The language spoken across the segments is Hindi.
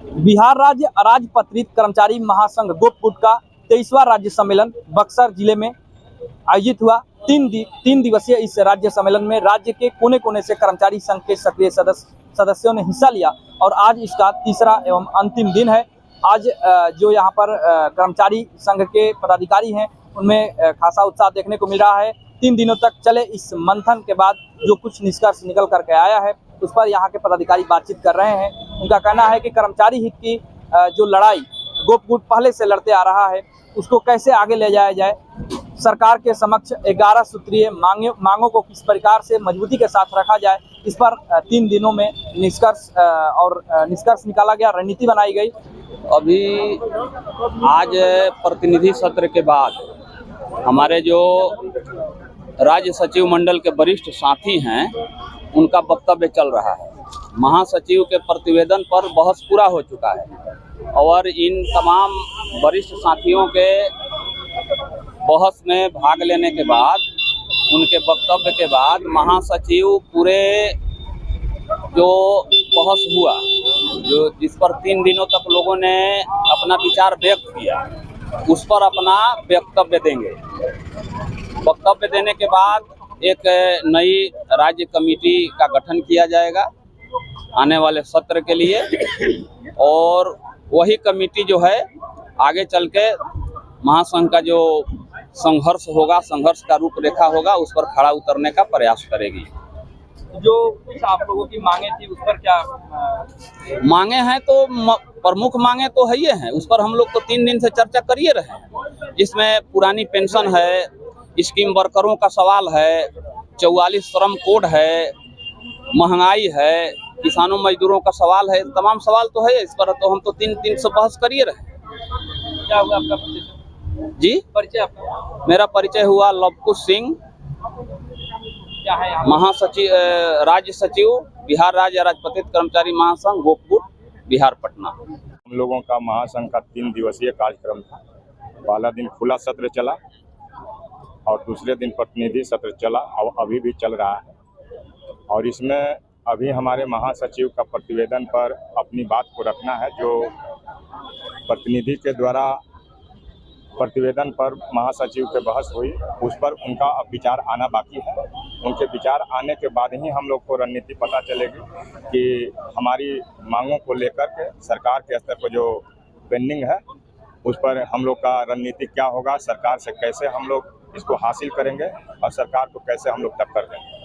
बिहार राज्य अराजपत्रित कर्मचारी महासंघ गोपगुट का 23वां राज्य सम्मेलन बक्सर जिले में आयोजित हुआ। तीन दिवसीय इस राज्य सम्मेलन में राज्य के कोने कोने से कर्मचारी संघ के सक्रिय सदस्यों ने हिस्सा लिया और आज इसका तीसरा एवं अंतिम दिन है। आज जो यहाँ पर कर्मचारी संघ के पदाधिकारी हैं उनमें खासा उत्साह देखने को मिल रहा है। 3 दिनों तक चले इस मंथन के बाद जो कुछ निष्कर्ष निकल करके आया है उस पर यहाँ के पदाधिकारी बातचीत कर रहे हैं। उनका कहना है कि कर्मचारी हित की जो लड़ाई गोपगुट पहले से लड़ते आ रहा है उसको कैसे आगे ले जाया जाए, सरकार के समक्ष 11 सूत्रीय मांगों को किस प्रकार से मजबूती के साथ रखा जाए, इस पर 3 दिनों में निष्कर्ष निकाला गया, रणनीति बनाई गई। अभी आज प्रतिनिधि सत्र के बाद हमारे जो राज्य सचिव मंडल के वरिष्ठ साथी हैं उनका वक्तव्य चल रहा है। महासचिव के प्रतिवेदन पर बहस पूरा हो चुका है और इन तमाम वरिष्ठ साथियों के बहस में भाग लेने के बाद उनके वक्तव्य के बाद महासचिव पूरे जो बहस हुआ जो जिस पर 3 दिनों तक लोगों ने अपना विचार व्यक्त किया उस पर अपना वक्तव्य देंगे। वक्तव्य देने के बाद एक नई राज्य कमेटी का गठन किया जाएगा आने वाले सत्र के लिए और वही कमेटी जो है आगे चल के महासंघ का जो संघर्ष होगा, संघर्ष का रूपरेखा होगा, उस पर खड़ा उतरने का प्रयास करेगी। जो कुछ आप लोगों की मांगे थी उस पर क्या मांगे हैं? तो प्रमुख मांगे तो है ही हैं, उस पर हम लोग तो 3 दिन से चर्चा करिए रहे हैं, जिसमें पुरानी पेंशन है, स्कीम वर्करों का सवाल है, 44 श्रम कोड है, महंगाई है, किसानों मजदूरों का सवाल है, तमाम सवाल तो है। इस पर तो हम तो 3 दिन से बहस करिए रहे। क्या हुआ आपका परिचय? जी, परिचय आपका? मेरा परिचय हुआ लवकुश सिंह, क्या है महासचिव, राज्य सचिव, बिहार राज्य अराजपत्रित कर्मचारी महासंघ गोपगुट, बिहार, पटना। हम लोगों का महासंघ का 3 दिवसीय कार्यक्रम था। पहला दिन खुला सत्र चला और दूसरे दिन प्रतिनिधि सत्र चला और अभी भी चल रहा है। और इसमें अभी हमारे महासचिव का प्रतिवेदन पर अपनी बात को रखना है। जो प्रतिनिधि के द्वारा प्रतिवेदन पर महासचिव के बहस हुई उस पर उनका अब विचार आना बाकी है। उनके विचार आने के बाद ही हम लोग को रणनीति पता चलेगी कि हमारी मांगों को लेकर के सरकार के स्तर पर जो पेंडिंग है उस पर हम लोग का रणनीति क्या होगा, सरकार से कैसे हम लोग इसको हासिल करेंगे और सरकार को कैसे हम लोग टक्कर देंगे।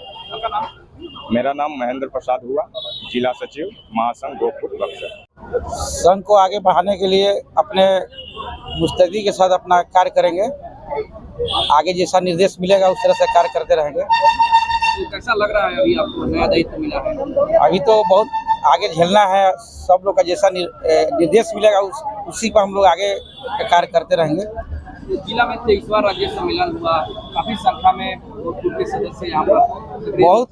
मेरा नाम महेंद्र प्रसाद हुआ, जिला सचिव महासंघ गोपगुट बक्सर। संघ को आगे बढ़ाने के लिए अपने मुस्तैदी के साथ अपना कार्य करेंगे। आगे जैसा निर्देश मिलेगा उस तरह से कार्य करते रहेंगे। तो कैसा लग रहा है अभी आपको नया दायित्व मिला है? अभी तो बहुत आगे झेलना है। सब लोग का जैसा निर्देश मिलेगा उसी पर हम लोग आगे कार्य करते रहेंगे। जिला में 23वां राज्य सम्मेलन हुआ, काफी संख्या में गोपगुट के सदस्य यहाँ पर बहुत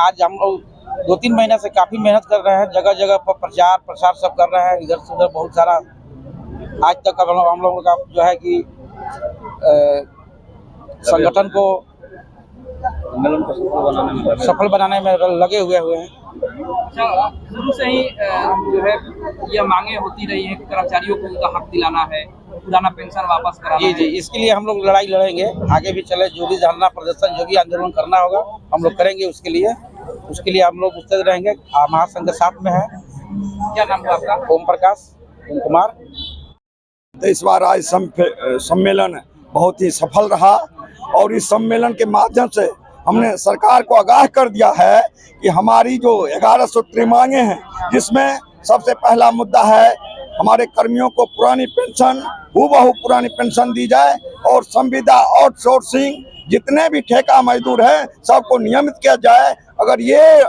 आज हम लोग 2-3 महीने से काफी मेहनत कर रहे हैं। जगह जगह पर प्रचार प्रसार सब कर रहे हैं, इधर से उधर बहुत सारा। आज तक हम लोगों का जो है कि संगठन को सफल बनाने में लगे हुए हैं। अच्छा, शुरू से ही जो है यह मांगे होती रही है कि कर्मचारियों को उनका हक दिलाना है, पुराना पेंशन वापस कराना है। जी, इसके लिए हम लोग लड़ाई लड़ेंगे, आगे भी चले। जो भी धरना प्रदर्शन, जो भी आंदोलन करना होगा हम लोग करेंगे। उसके लिए हम लोग मुस्तैद रहेंगे। महासंघ के साथ में है। क्या नाम है आपका? ओम प्रकाश, ओम कुमार। 23वां राज्य सम्मेलन बहुत ही सफल रहा और इस सम्मेलन के माध्यम से हमने सरकार को आगाह कर दिया है कि हमारी जो 11 सूत्री मांगे हैं, जिसमें सबसे पहला मुद्दा है हमारे कर्मियों को पुरानी पेंशन, हूबहू पुरानी पेंशन दी जाए और संविदा आउटसोर्सिंग जितने भी ठेका मजदूर हैं सबको नियमित किया जाए। अगर ये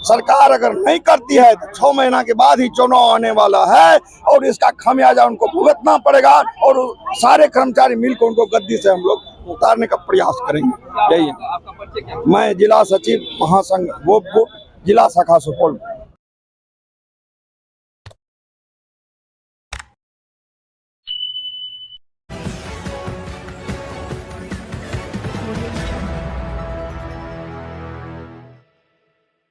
सरकार अगर नहीं करती है तो 6 महीना के बाद ही चुनाव आने वाला है और इसका खामियाजा उनको भुगतना पड़ेगा और सारे कर्मचारी मिलकर उनको गद्दी से हम लोग उतारने का प्रयास करेंगे। यही है। मैं जिला सचिव महासंघ गोपगुट, जिला शाखा सुपौल।